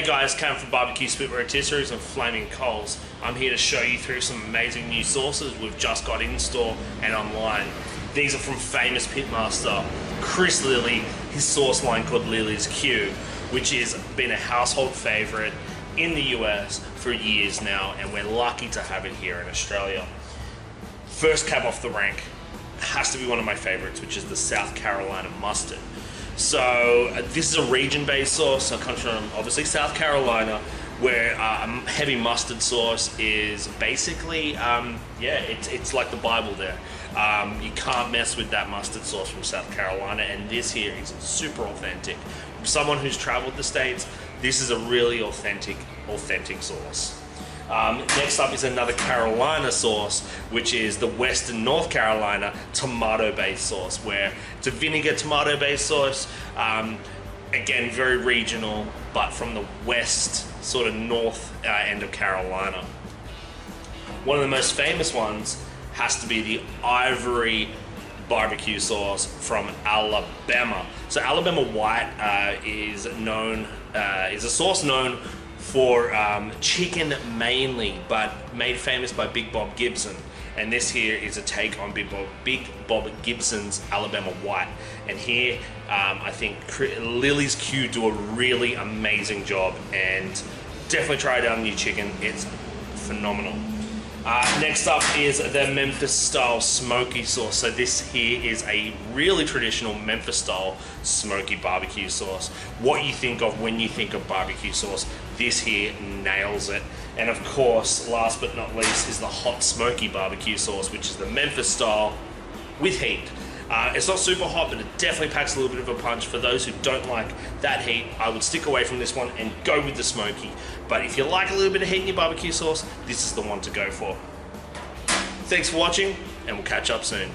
Hey guys, Cam from BBQSpit, Rotisseries and Flaming Coals. I'm here to show you through some amazing new sauces we've just got in store and online. These are from famous pitmaster Chris Lillie, his sauce line called Lillies Q, which has been a household favorite in the US for years now, and we're lucky to have it here in Australia. First cab off the rank has to be one of my favorites, which is the South Carolina mustard. So this is a region-based sauce. So it comes from obviously South Carolina, where heavy mustard sauce is basically, it's like the Bible there. You can't mess with that mustard sauce from South Carolina, and this here is super authentic. From someone who's traveled the States, this is a really authentic sauce. Next up is another Carolina sauce, which is the Western North Carolina tomato-based sauce, where it's a vinegar tomato-based sauce. Again, very regional, but from the west, sort of north end of Carolina. One of the most famous ones has to be the Ivory barbecue sauce from Alabama. So Alabama White is a sauce known for chicken mainly, but made famous by Big Bob Gibson. And this here is a take on Big Bob Gibson's Alabama White. And here, I think Lillies Q do a really amazing job, and definitely try it out on your chicken. It's phenomenal. Next up is the Memphis style smoky sauce. So this here is a really traditional Memphis style smoky barbecue sauce. What you think of when you think of barbecue sauce, this here nails it. And of course, last but not least, is the hot smoky barbecue sauce, which is the Memphis style with heat. It's not super hot, but it definitely packs a little bit of a punch. For those who don't like that heat, I would stick away from this one and go with the smoky. But if you like a little bit of heat in your barbecue sauce, this is the one to go for. Thanks for watching, and we'll catch up soon.